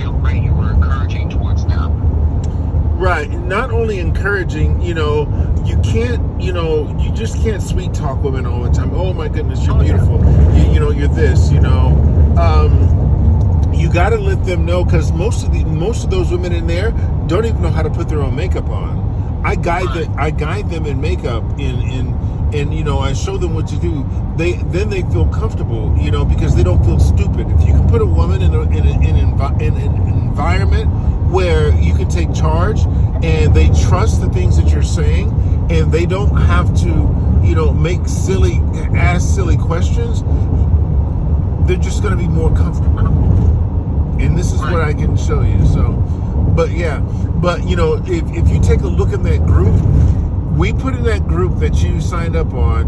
feel great you were encouraging towards them. Right. Not only encouraging, you just can't sweet talk women all the time. Oh my goodness, you're beautiful. You're this, You got to let them know, because most of those women in there don't even know how to put their own makeup on. I guide them in makeup, and I show them what to do. Then they feel comfortable, because they don't feel stupid. If you can put a woman in an environment where you can take charge and they trust the things that you're saying, and they don't have to, ask silly questions, they're just going to be more comfortable. And this is what I can show you. So, but if you take a look in that group, we put in that group that you signed up on,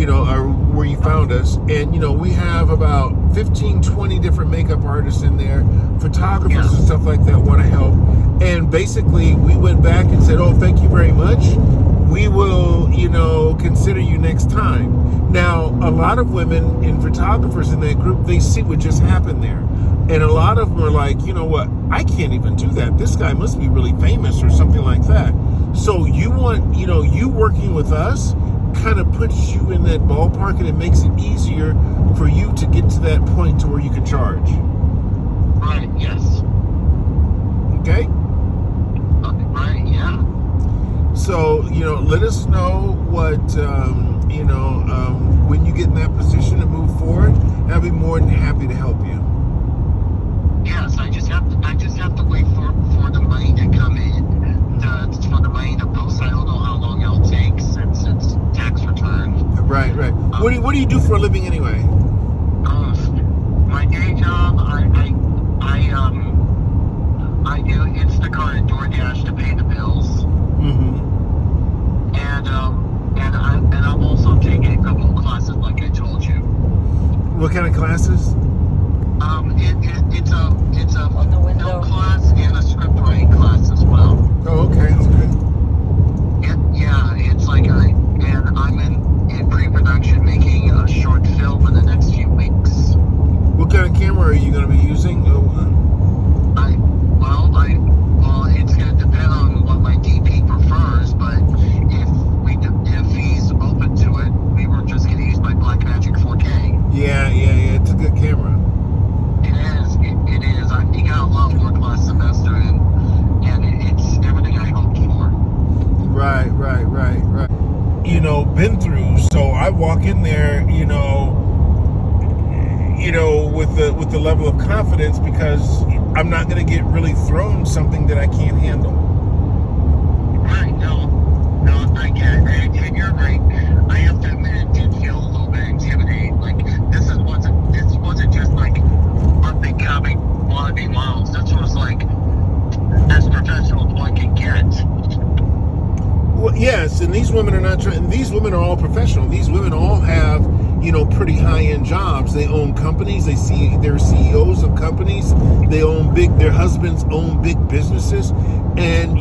or where you found us, and we have about 15, 20 different makeup artists in there, photographers and stuff like that want to help. And basically we went back and said, oh, thank you very much. We will, consider you next time. Now, a lot of women and photographers in that group, they see what just happened there. And a lot of them are like, you know what, I can't even do that. This guy must be really famous or something like that. So you want, you working with us kind of puts you in that ballpark, and it makes it easier for you to get to that point to where you can charge. Right, yes. Okay? Right, yeah. So, let us know what, when you get in that position to move forward, I'll be more than happy to help you. Yes, I just have to wait for the money to come in, for the money to post. I don't know how long it'll take since it's tax return. Right. What do you do for a living anyway? My day job, I do Instacart and DoorDash to pay the bills. Mm-hmm. And I'm also taking a couple of classes, like I told you. What kind of classes? It's a film class and a script writing class as well. Oh, okay. It's like I'm in pre-production making a short film in the next few weeks. What kind of camera are you going to be using? It's going to depend on what my DP prefers, but if he's open to it, we were just going to use my Blackmagic 4K. Yeah, it's a good camera. It is. He got a lot of work last semester, and it's everything I hoped for. Right. Been through. So I walk in there, with the level of confidence, because I'm not going to get really thrown something that I can't handle. Right. No, I get it. And you're right. I have to admit, it did feel a little bit intimidating. Like, this wasn't just like up and coming wannabe models. This was like as professional as one can get. Well, yes, and these women are not trying. These women are all professional. These women all have, pretty high-end jobs. They own companies. They're CEOs of companies. Their husbands own big businesses, and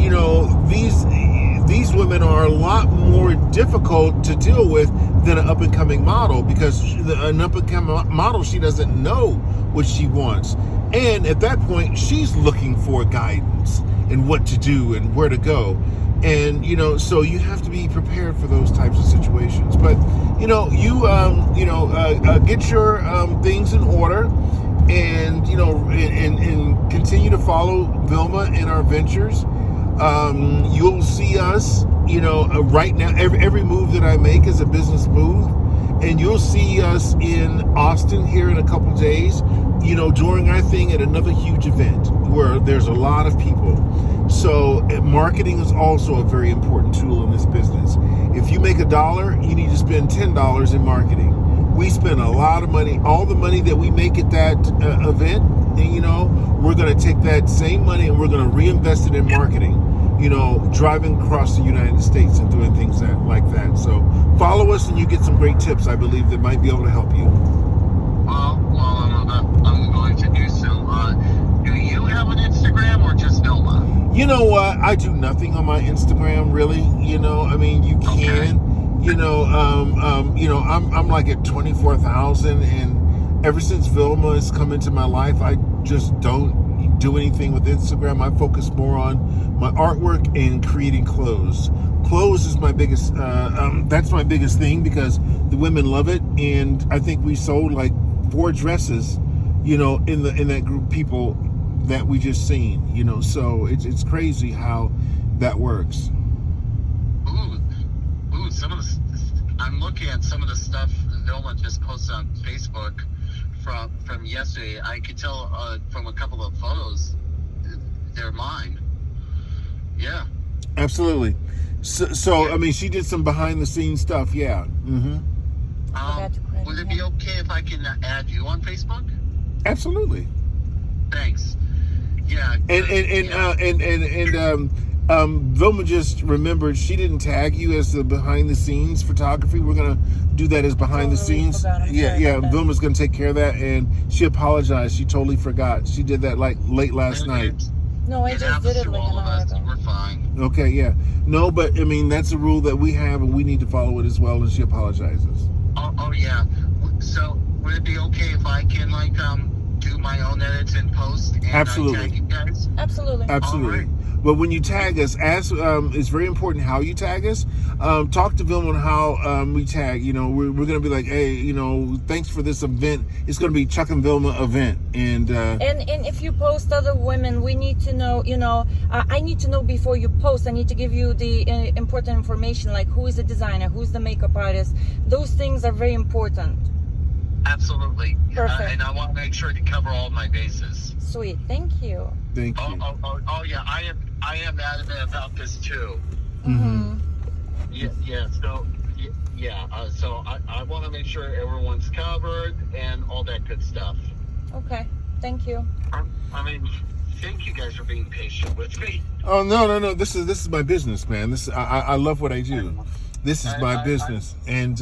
these women are a lot more difficult to deal with than an up-and-coming model, because an up-and-coming model, she doesn't know what she wants, and at that point, she's looking for guidance and what to do and where to go. And so you have to be prepared for those types of situations. But get your things in order, and and continue to follow Vilma in our ventures. You'll see us. Right now, every move that I make is a business move, and you'll see us in Austin here in a couple days. During our thing at another huge event where there's a lot of people. So marketing is also a very important tool in this business. If you make $1, you need to spend $10 in marketing. We spend a lot of money. All the money that we make at that event, we're going to take that same money and we're going to reinvest it in marketing. Driving across the United States and doing things like that. So follow us and you get some great tips, I believe, that might be able to help you. I'm going to do so. Do you have an Instagram or just Vilma? You know what? I do nothing on my Instagram, really. You can. Okay. I'm like at 24,000, and ever since Vilma has come into my life, I just don't do anything with Instagram. I focus more on my artwork and creating clothes. Clothes is my biggest, that's my biggest thing because the women love it. And I think we sold like 4 dresses, you know, in that group of people that we just seen, you know, so it's crazy how that works. Ooh, some of the, I'm looking at some of the stuff Vilma just posted on Facebook from yesterday. I could tell from a couple of photos, they're mine. Yeah. Absolutely. So I mean, she did some behind the scenes stuff. Yeah. Would it be okay if I can add you on Facebook? Absolutely. Thanks. Yeah. And Vilma just remembered she didn't tag you as the behind the scenes photography. We're gonna do that as behind the scenes. Yeah. Vilma's gonna take care of that, and she apologized. She totally forgot. She did that like late last night. No, I just did it like an hour ago. We're fine. Okay, yeah. No, but I mean that's a rule that we have, and we need to follow it as well. And she apologizes. Oh yeah. So would it be okay if I can like do my own edits and post and Absolutely. tag you guys? Absolutely. Absolutely. All right. But when you tag us, it's very important how you tag us. Talk to Vilma on how we tag. You know, we're going to be like, hey, you know, thanks for this event. It's going to be Chuck and Vilma event. And if you post other women, we need to know, you know, I need to know before you post. I need to give you the important information, like who is the designer, who's the makeup artist. Those things are very important. Absolutely. Perfect. And I want to make sure to cover all my bases. Sweet. Thank you. Thank you. Oh yeah. I am adamant about this too. Mm-hmm. Yeah. So yeah. So I want to make sure everyone's covered and all that good stuff. Okay. Thank you. I mean, thank you guys for being patient with me. Oh no. This is my business, man. I love what I do. This is my business. And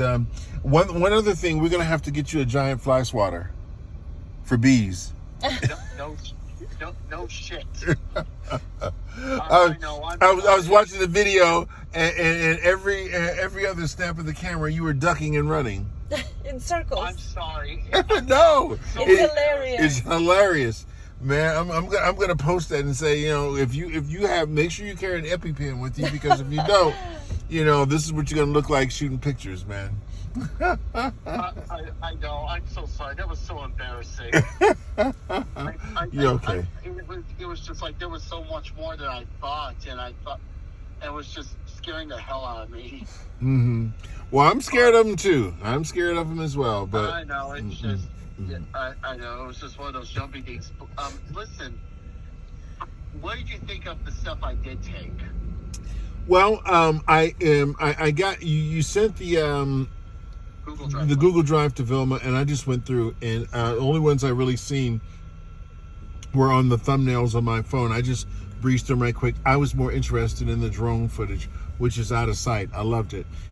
one other thing, we're gonna have to get you a giant fly swatter for bees. No shit. I was watching the video, and every other snap of the camera, you were ducking and running. In circles. I'm sorry. No, It's hilarious. It's hilarious, man. I'm gonna post that and say, you know, if you have, make sure you carry an EpiPen with you, because if you don't, you know, this is what you're gonna look like shooting pictures, man. I know. I'm so sorry. That was so embarrassing. You're okay. It was just like there was so much more than I thought, and I thought it was just scaring the hell out of me. Mm-hmm. Well, I'm scared of them too. I'm scared of them as well. But I know it's just. Yeah, I know it was just one of those jumpy things. Listen, what did you think of the stuff I did take? Well, I got you. You sent the Google Drive to Vilma, and I just went through, and the only ones I really seen were on the thumbnails on my phone. I just breezed them right quick. I was more interested in the drone footage, which is out of sight. I loved it.